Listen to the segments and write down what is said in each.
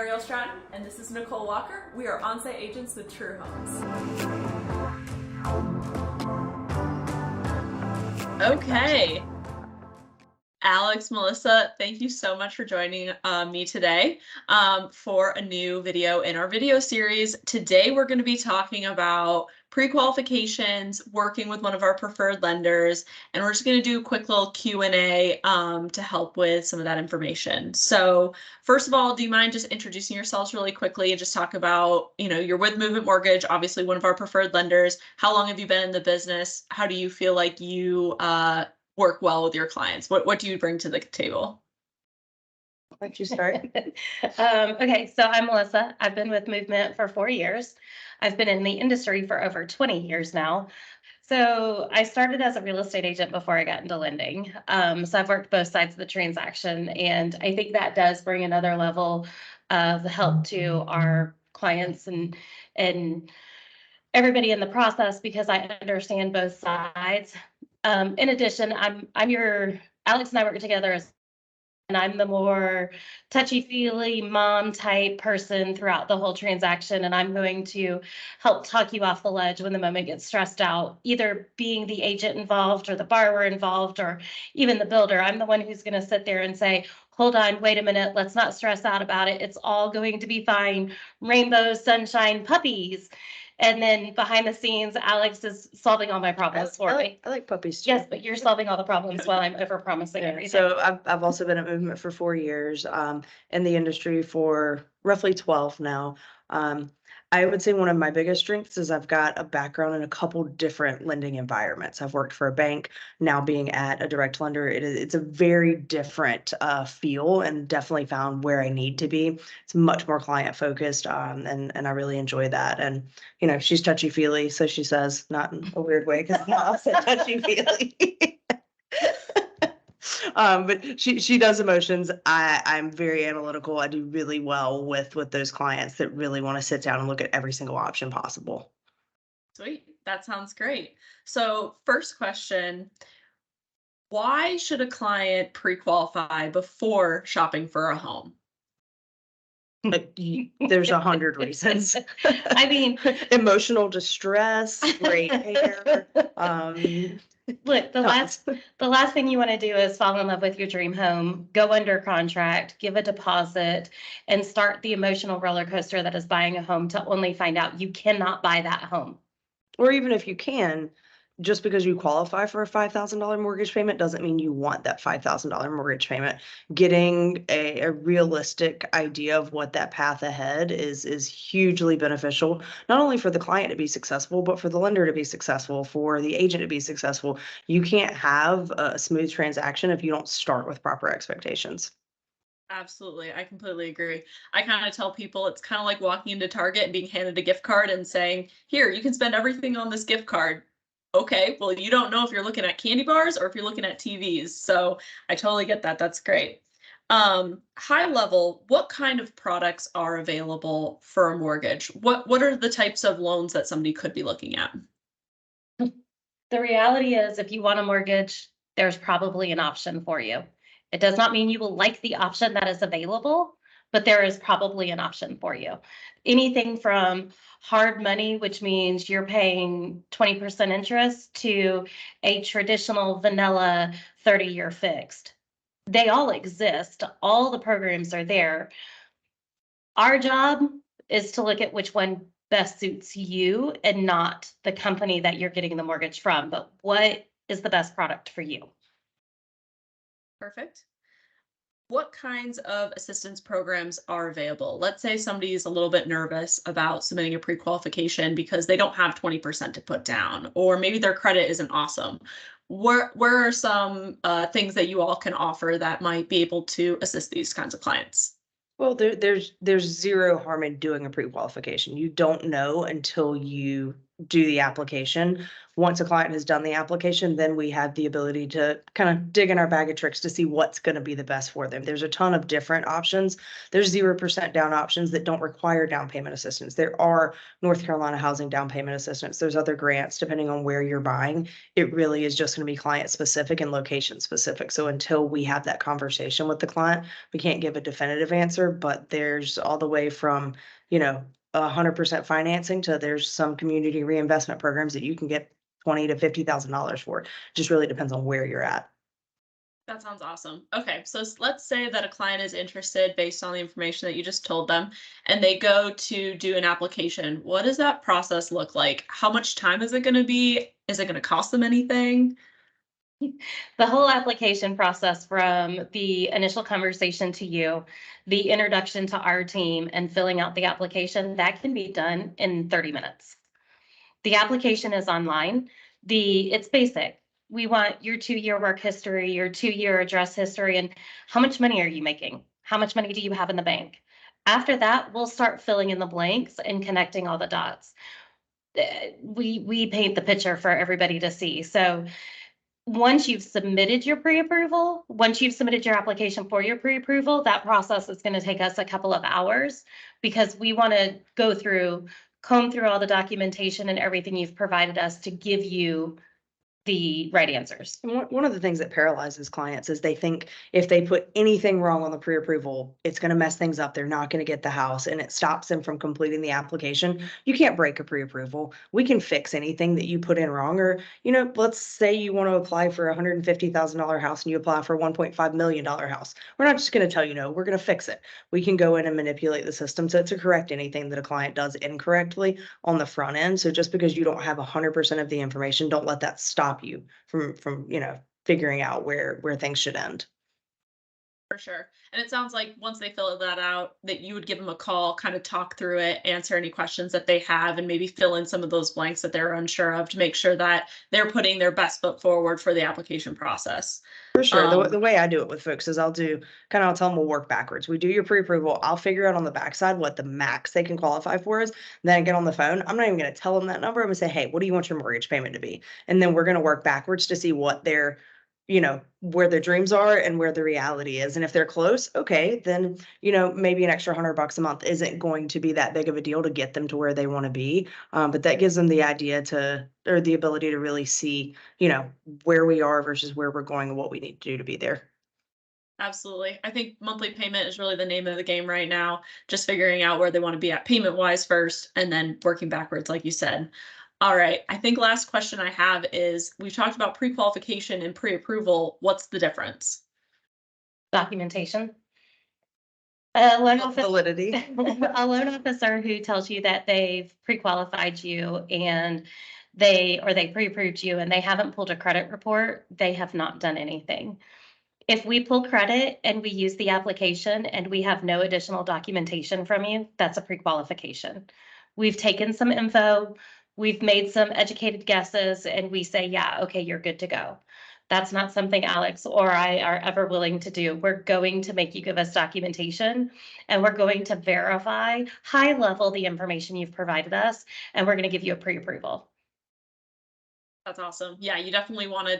Ariel Stratton, and this is Nicole Walker. We are on-site agents with True Homes. Okay. Alex, Melissa, thank you so much for joining me today for a new video in our video series. Today, we're going to be talking about pre-qualifications, working with one of our preferred lenders, and we're just going to do a quick little Q&A to help with some of that information. So first of all, do you mind just introducing yourselves really quickly and just talk about, you're with Movement Mortgage, obviously one of our preferred lenders. How long have you been in the business? How do you feel like you work well with your clients? What do you bring to the table? Why don't you start? Okay, so I'm Melissa. I've been with Movement for 4 years. I've been in the industry for over 20 years now. So I started as a real estate agent before I got into lending. So I've worked both sides of the transaction, and I think that does bring another level of help to our clients and everybody in the process because I understand both sides. In addition, Alex and I work together and I'm the more touchy-feely mom type person throughout the whole transaction. And I'm going to help talk you off the ledge when the moment gets stressed out, either being the agent involved or the borrower involved or even the builder. I'm the one who's going to sit there and say, hold on, wait a minute, let's not stress out about it. It's all going to be fine. Rainbows, sunshine, puppies. And then behind the scenes, Alex is solving all my problems for me. I like puppies too. Yes, but you're solving all the problems while I'm over promising everything. So I've also been at Movement for 4 years, in the industry for roughly 12 now. I would say one of my biggest strengths is I've got a background in a couple different lending environments. I've worked for a bank, now being at a direct lender. It's a very different feel, and definitely found where I need to be. It's much more client focused, and I really enjoy that. And she's touchy feely, so she says, not in a weird way, because I'm also touchy feely. But she does emotions. I'm very analytical. I do really well with those clients that really want to sit down and look at every single option possible. Sweet. That sounds great. So first question, why should a client pre-qualify before shopping for a home? There's 100 reasons. I mean, emotional distress, gray hair. Look, the last thing you want to do is fall in love with your dream home, go under contract, give a deposit, and start the emotional roller coaster that is buying a home to only find out you cannot buy that home. Or even if you can, just because you qualify for a $5,000 mortgage payment doesn't mean you want that $5,000 mortgage payment. Getting a realistic idea of what that path ahead is hugely beneficial, not only for the client to be successful, but for the lender to be successful, for the agent to be successful. You can't have a smooth transaction if you don't start with proper expectations. Absolutely. I completely agree. I kind of tell people it's kind of like walking into Target and being handed a gift card and saying, here, you can spend everything on this gift card. Okay, well, you don't know if you're looking at candy bars or if you're looking at TVs. So I totally get that. That's great. High level, what kind of products are available for a mortgage? What are the types of loans that somebody could be looking at? The reality is, if you want a mortgage, there's probably an option for you. It does not mean you will like the option that is available, but there is probably an option for you. Anything from hard money, which means you're paying 20% interest, to a traditional vanilla 30-year fixed. They all exist. All the programs are there. Our job is to look at which one best suits you and not the company that you're getting the mortgage from, but what is the best product for you? Perfect. What kinds of assistance programs are available? Let's say somebody's a little bit nervous about submitting a pre-qualification because they don't have 20% to put down, or maybe their credit isn't awesome. Where are some things that you all can offer that might be able to assist these kinds of clients? Well, there's zero harm in doing a pre-qualification. You don't know until you do the application. Once a client has done the application, then we have the ability to kind of dig in our bag of tricks to see what's going to be the best for them. There's a ton of different options. There's 0% down options that don't require down payment assistance. There are North Carolina housing down payment assistance. There's other grants depending on where you're buying. It really is just going to be client specific and location specific. So until we have that conversation with the client, we can't give a definitive answer, but there's all the way from, 100% financing to there's some community reinvestment programs that you can get $20,000 to $50,000 for. Just really depends on where you're at. That sounds awesome. Okay, so let's say that a client is interested based on the information that you just told them, and they go to do an application. What does that process look like? How much time is it going to be? Is it going to cost them anything? The whole application process, from the initial conversation to you, the introduction to our team, and filling out the application, that can be done in 30 minutes. The application is online. It's basic. We want your 2-year work history, your 2-year address history, and how much money are you making? How much money do you have in the bank? After that, we'll start filling in the blanks and connecting all the dots. We paint the picture for everybody to see. So once you've submitted your pre-approval, once you've submitted your application for your pre-approval, that process is going to take us a couple of hours, because we want to comb through all the documentation and everything you've provided us to give you the right answers. One of the things that paralyzes clients is they think if they put anything wrong on the pre-approval, it's going to mess things up. They're not going to get the house, and it stops them from completing the application. You can't break a pre-approval. We can fix anything that you put in wrong. Or, let's say you want to apply for a $150,000 house and you apply for a $1.5 million house. We're not just going to tell you no, we're going to fix it. We can go in and manipulate the system to correct anything that a client does incorrectly on the front end. So just because you don't have 100% of the information, don't let that stop you from figuring out where things should end. For sure. And it sounds like once they fill that out, that you would give them a call, kind of talk through it, answer any questions that they have, and maybe fill in some of those blanks that they're unsure of to make sure that they're putting their best foot forward for the application process. For sure. The way I do it with folks is I'll tell them we'll work backwards. We do your pre-approval. I'll figure out on the backside what the max they can qualify for is. Then I get on the phone. I'm not even going to tell them that number. I'm going to say, hey, what do you want your mortgage payment to be? And then we're going to work backwards to see what their where their dreams are and where the reality is. And if they're close, okay, then, maybe an extra $100 a month isn't going to be that big of a deal to get them to where they want to be. But that gives them the or the ability to really see, where we are versus where we're going and what we need to do to be there. Absolutely. I think monthly payment is really the name of the game right now. Just figuring out where they want to be at payment wise first, and then working backwards, like you said. All right. I think last question I have is, we've talked about pre-qualification and pre-approval. What's the difference? Documentation. A loan Validity. A loan officer who tells you that they've pre-qualified you and they pre-approved you and they haven't pulled a credit report, they have not done anything. If we pull credit and we use the application and we have no additional documentation from you, that's a pre-qualification. We've taken some info, we've made some educated guesses, and we say, yeah, okay, you're good to go. That's not something Alex or I are ever willing to do. We're going to make you give us documentation, and we're going to verify high level the information you've provided us, and we're going to give you a pre-approval. That's awesome. Yeah, you definitely want to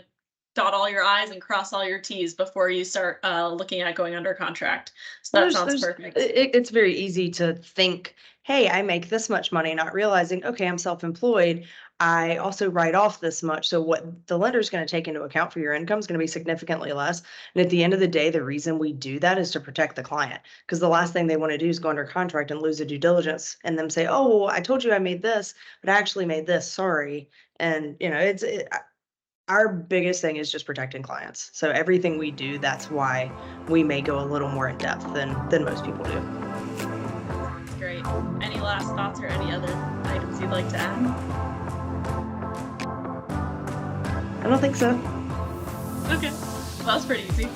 dot all your I's and cross all your T's before you start looking at going under contract. So that sounds perfect. It's very easy to think, hey, I make this much money, not realizing, okay, I'm self-employed. I also write off this much. So what the lender is going to take into account for your income is going to be significantly less. And at the end of the day, the reason we do that is to protect the client, because the last thing they want to do is go under contract and lose a due diligence and them say, oh, well, I told you I made this, but I actually made this, sorry. And our biggest thing is just protecting clients. So everything we do, that's why we may go a little more in depth than most people do. Great. Any last thoughts or any other items you'd like to add? I don't think so. Okay. Well, that was pretty easy.